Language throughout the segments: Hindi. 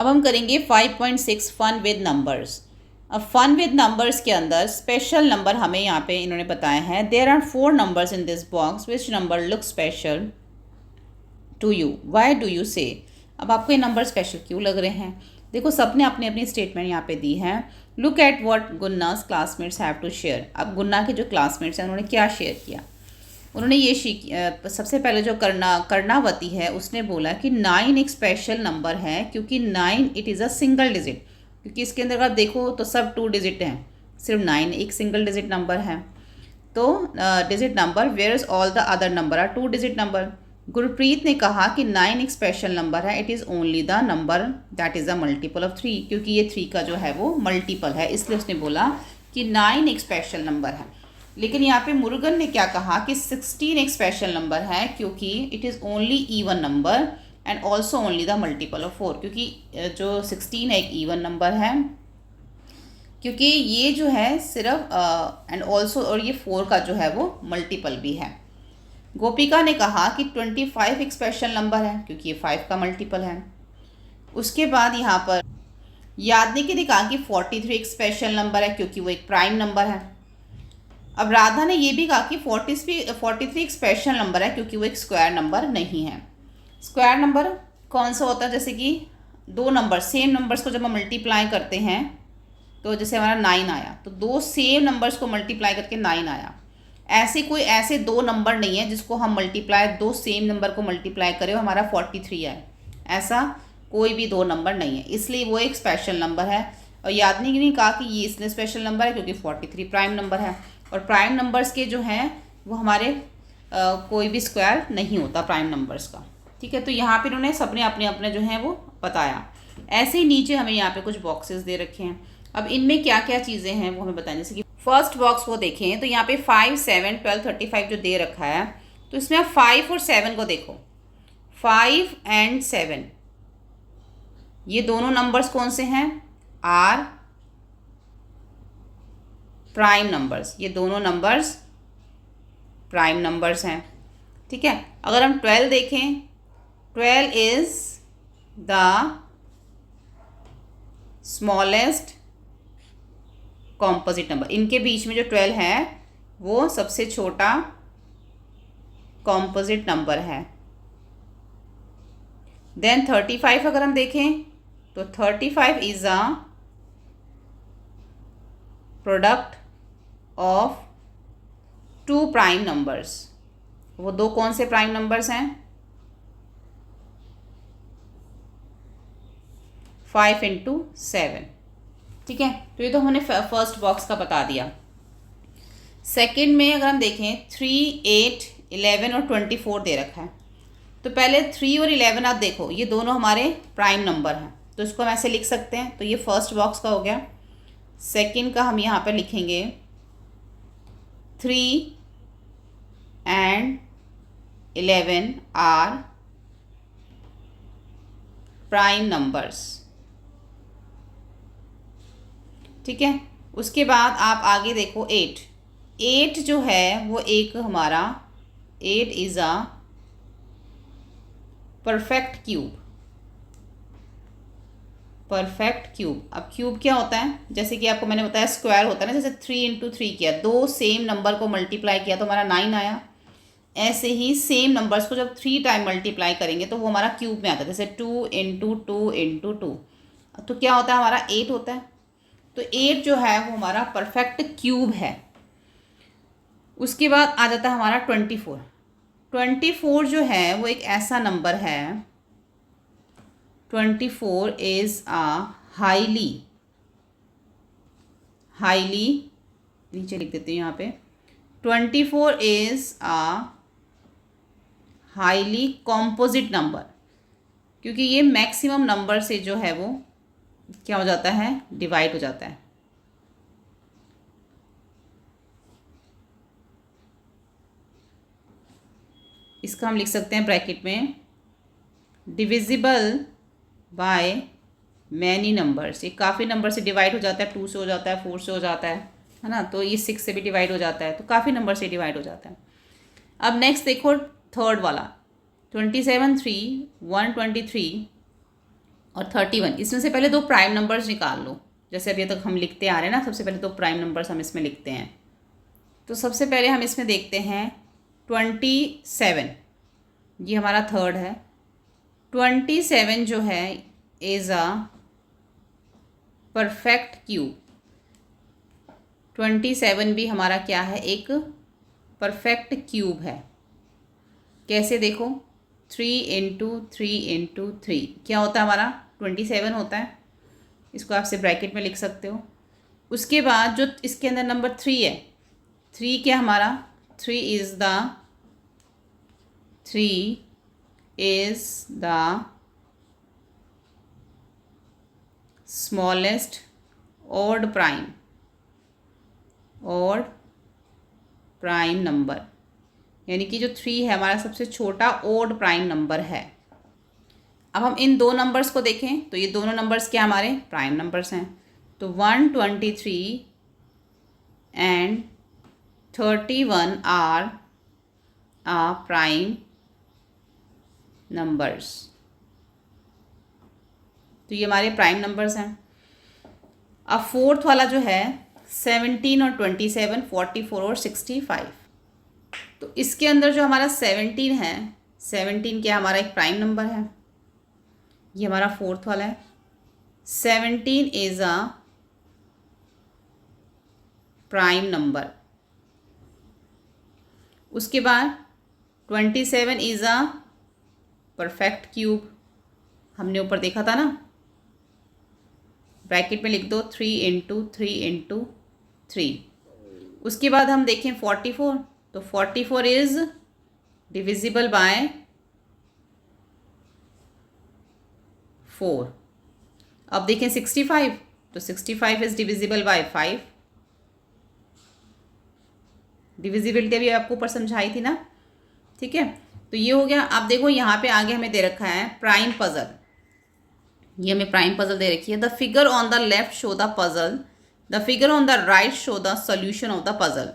अब हम करेंगे 5.6 फन विद नंबर्स। अब फन विद नंबर्स के अंदर स्पेशल नंबर हमें यहाँ पे इन्होंने बताया है। There are 4 numbers in this box which number look special to you, why do you say. अब आपको ये नंबर स्पेशल क्यों लग रहे हैं? देखो, सबने अपनी अपनी स्टेटमेंट यहाँ पे दी है। Look at what Gunna's classmates have to share. अब गुन्ना के जो क्लासमेट्स हैं उन्होंने क्या शेयर किया? उन्होंने ये सबसे पहले जो कर्णावती है उसने बोला कि 9 एक स्पेशल नंबर है क्योंकि 9 it is a single digit. क्योंकि इसके अंदर अगर देखो तो सब 2 डिजिट हैं, सिर्फ 9 एक सिंगल डिजिट नंबर है। तो digit number where is all the other number are 2 digit number. Gurpreet ने कहा कि 9 एक स्पेशल नंबर है, it is only the number that is a multiple of 3। क्योंकि ये 3 का जो है वो मल्टीपल है, इसलिए उसने बोला कि 9 एक स्पेशल नंबर है। लेकिन यहाँ पे मुरुगन ने क्या कहा कि 16 एक स्पेशल नंबर है क्योंकि it is only even number and also only the multiple of 4। क्योंकि जो 16 है एक इवन नंबर है, क्योंकि ये जो है सिर्फ एंड ऑल्सो, और ये 4 का जो है वो मल्टीपल भी है। गोपिका ने कहा कि 25 एक स्पेशल नंबर है क्योंकि ये 5 का मल्टीपल है। उसके बाद यहाँ पर यादनिकी ने कहा कि 43 एक स्पेशल नंबर है क्योंकि वो एक प्राइम नंबर है। अब राधा ने ये भी कहा कि 43 एक स्पेशल नंबर है क्योंकि वो एक स्क्वायर नंबर नहीं है। स्क्वायर नंबर कौन सा होता है? जैसे कि 2 नंबर, सेम नंबर्स को जब हम मल्टीप्लाई करते हैं तो जैसे हमारा 9 आया, तो 2 सेम नंबर्स को मल्टीप्लाई करके 9 आया। ऐसे 2 नंबर नहीं है जिसको हम मल्टीप्लाई 2 सेम नंबर को मल्टीप्लाई करें और हमारा 43 आए। ऐसा कोई भी 2 नंबर नहीं है, इसलिए वो एक स्पेशल नंबर है। और यादनिकी ने कहा कि ये इसलिए स्पेशल नंबर है क्योंकि 43 प्राइम नंबर है, और प्राइम नंबर्स के जो हैं वो हमारे कोई भी स्क्वायर नहीं होता प्राइम नंबर्स का। ठीक है, तो यहाँ पे इन्होंने सबने अपने अपने जो हैं वो बताया। ऐसे ही नीचे हमें यहाँ पे कुछ बॉक्सेस दे रखे हैं। अब इनमें क्या क्या चीज़ें हैं वो हमें बताएं। जैसे कि फर्स्ट बॉक्स को देखें तो यहाँ पे 5, 7, 12, 35 जो दे रखा है, तो इसमें आप 5 और 7 को देखो। 5 एंड 7 ये दोनों नंबर्स कौन से हैं? Are prime numbers. ये दोनों नंबर्स प्राइम नंबर्स हैं। ठीक है, अगर हम 12 देखें, 12 is the smallest composite number. इनके बीच में जो 12 है वो सबसे छोटा कॉम्पोजिट नंबर है। देन 35 अगर हम देखें तो 35 is a product of 2 prime numbers. वो 2 कौन से प्राइम नंबर्स हैं? 5 इंटू 7। ठीक है, तो ये तो हमने फर्स्ट बॉक्स का बता दिया। सेकंड में अगर हम देखें 3, 8, 11 और 24 दे रखा है। तो पहले 3 और 11 आप देखो, ये दोनों हमारे प्राइम नंबर हैं, तो इसको हम ऐसे लिख सकते हैं। तो ये फर्स्ट बॉक्स का हो गया। सेकंड का हम यहाँ पर लिखेंगे 3 एंड 11 आर प्राइम नंबर्स। ठीक है, उसके बाद आप आगे देखो 8 जो है वो एक हमारा 8 is a perfect cube. Perfect cube. अब क्यूब क्या होता है? जैसे कि आपको मैंने बताया स्क्वायर होता है ना, जैसे 3 इंटू 3 किया, 2 सेम नंबर को मल्टीप्लाई किया तो हमारा 9 आया। ऐसे ही सेम नंबर्स को जब 3 टाइम मल्टीप्लाई करेंगे तो वो हमारा क्यूब में आता है। जैसे 2 इंटू 2 इंटू 2, तो क्या होता है? हमारा 8 होता है। तो 8 जो है वो हमारा परफेक्ट क्यूब है। उसके बाद आ जाता है हमारा 24। 24 जो है वो एक ऐसा नंबर है, 24 इज़ आ हाईली नीचे लिख देते हैं यहाँ पे, 24 is a highly composite number. क्योंकि ये मैक्सिमम नंबर से जो है वो क्या हो जाता है? डिवाइड हो जाता है। इसका हम लिख सकते हैं ब्रैकेट में डिविजिबल बाय मैनी नंबर्स। ये काफ़ी नंबर से डिवाइड हो जाता है, 2 से हो जाता है, 4 से हो जाता है ना, तो ये 6 से भी डिवाइड हो जाता है, तो काफ़ी नंबर से डिवाइड हो जाता है। अब नेक्स्ट देखो थर्ड वाला 27, 3, 123 और 31। इसमें से पहले दो प्राइम नंबर्स निकाल लो, जैसे अभी तक हम लिखते आ रहे हैं ना, सबसे पहले दो प्राइम नंबर्स हम इसमें लिखते हैं। तो सबसे पहले हम इसमें देखते हैं 27, ये हमारा थर्ड है। 27 जो है इज़ अ परफेक्ट क्यूब। 27 भी हमारा क्या है, एक परफेक्ट क्यूब है। कैसे देखो, 3 इंटू 3 इंटू 3 क्या होता है हमारा 27 होता है। इसको आप से ब्रैकेट में लिख सकते हो। उसके बाद जो इसके अंदर नंबर 3 है, 3 क्या हमारा 3 is the smallest odd prime number, यानी कि जो 3 है हमारा सबसे छोटा ऑड प्राइम नंबर है। अब हम इन दो नंबर्स को देखें तो ये दोनों नंबर्स क्या हमारे प्राइम नंबर्स हैं। तो 123 एंड 31 आर प्राइम नंबर्स। तो ये हमारे प्राइम नंबर्स हैं। अब फोर्थ वाला जो है 17 और 27, 44 और 65। तो इसके अंदर जो हमारा 17 है, 17 क्या हमारा एक प्राइम नंबर है, ये हमारा फोर्थ वाला है। 17 इज़ अ प्राइम नंबर। उसके बाद 27 इज़ अ परफेक्ट क्यूब, हमने ऊपर देखा था ना, ब्रैकेट में लिख दो 3 इंटू 3 इंटू 3। उसके बाद हम देखें 44, तो 44 इज़ डिविजिबल बाय 4। अब देखें 65, तो 65 इज़ डिविजिबल बाय 5। डिविजिबिलिटी अभी आपको ऊपर समझाई थी ना, ठीक है। तो ये हो गया। अब देखो यहाँ पे आगे हमें दे रखा है प्राइम पजल। ये हमें प्राइम पजल दे रखी है। The figure on the left show the puzzle, the figure on the right show the solution of the puzzle,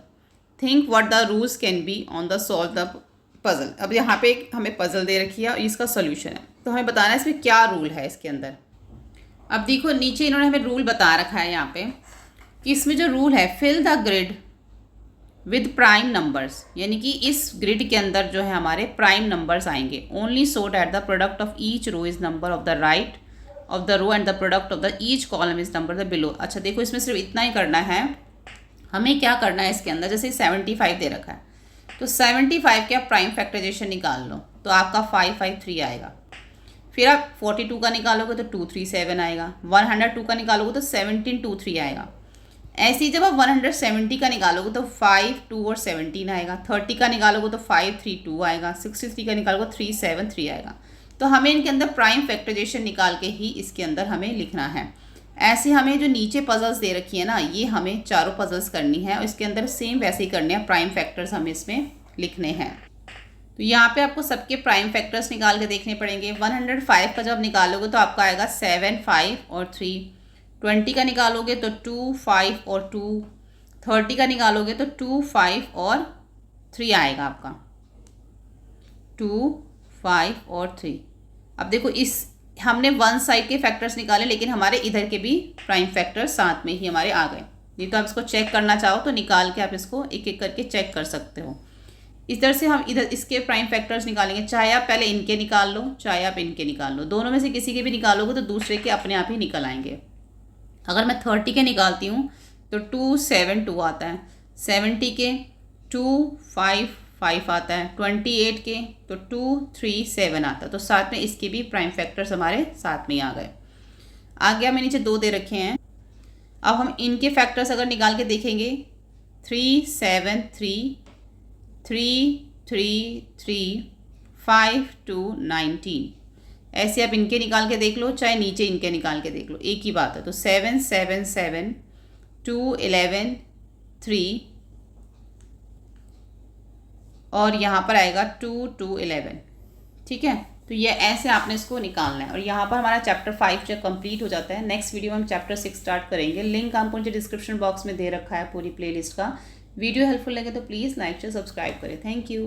think what the rules can be on the solve the puzzle. अब यहाँ पे हमें पजल दे रखी है और इसका सोल्यूशन है, तो हमें बताना है इसमें क्या रूल है इसके अंदर। अब देखो नीचे इन्होंने हमें रूल बता रखा है यहाँ पे कि इसमें जो रूल है, fill the grid with prime numbers, यानी कि इस ग्रिड के अंदर जो है हमारे प्राइम नंबर्स आएंगे। Only so that the product of each row is number of the right of the row and the product of the each column is number the below. अच्छा देखो इसमें सिर्फ इतना ही करना है, हमें क्या करना है इसके अंदर, जैसे 75 दे रखा है तो 75 के आप प्राइम फैक्टराइजेशन निकाल लो तो आपका 553 आएगा। फिर आप 42 का निकालोगे तो 237 आएगा। 102 का निकालोगे तो 1723 आएगा। ऐसे ही जब आप 170 का निकालोगे तो 5, 2 और 17 आएगा। 30 का निकालोगे तो 532 आएगा। 63 का निकालोगे 373 आएगा। तो हमें इनके अंदर प्राइम फैक्टराइजेशन निकाल के ही इसके अंदर हमें लिखना है। ऐसे हमें जो नीचे पजल्स दे रखी है ना, ये हमें चारों पजल्स करनी है और इसके अंदर सेम वैसे ही करने हैं। प्राइम फैक्टर्स हमें इसमें लिखने हैं। तो यहाँ पे आपको सबके प्राइम फैक्टर्स निकाल के देखने पड़ेंगे। 105 का जब निकालोगे तो आपका आएगा 7, 5 और 3। 20 का निकालोगे तो 2, 5 और 2। 30 का निकालोगे तो 2, 5 और 3 आएगा आपका। 2, 5 और 3। अब देखो इस हमने वन साइड के फैक्टर्स निकाले, लेकिन हमारे इधर के भी प्राइम फैक्टर्स साथ में ही हमारे आ गए। नहीं तो आप इसको चेक करना चाहो तो निकाल के आप इसको एक एक करके चेक कर सकते हो। इधर से हम इधर इसके प्राइम फैक्टर्स निकालेंगे। चाहे आप पहले इनके निकाल लो, चाहे आप इनके निकाल लो, दोनों में से किसी के भी निकालोगे तो दूसरे के अपने आप ही निकल आएंगे। अगर मैं 30 के निकालती हूँ तो 2, 7, 2 आता है। 70 के 2, 5, 5 आता है। 28 के तो 2, 3, 7 आता है। तो साथ में इसके भी प्राइम फैक्टर्स हमारे साथ में ही आ गए। आगे हमें नीचे 2 दे रखे हैं। अब हम इनके फैक्टर्स अगर निकाल के देखेंगे 3, 7, 3, 3, 3, 3, 5, 2, 19। ऐसे आप इनके निकाल के देख लो, चाहे नीचे इनके निकाल के देख लो, एक ही बात है। तो 7, 7, 7, 2, 11, 3 और यहाँ पर आएगा 2, 2, 11। ठीक है, तो ये ऐसे आपने इसको निकालना है। और यहाँ पर हमारा चैप्टर 5 जो कंप्लीट हो जाता है। नेक्स्ट वीडियो में हम चैप्टर 6 स्टार्ट करेंगे। लिंक आपको मुझे डिस्क्रिप्शन बॉक्स में दे रखा है पूरी प्लेलिस्ट का। वीडियो हेल्पफुल लगे तो प्लीज़ लाइक से सब्सक्राइब करें। Thank you.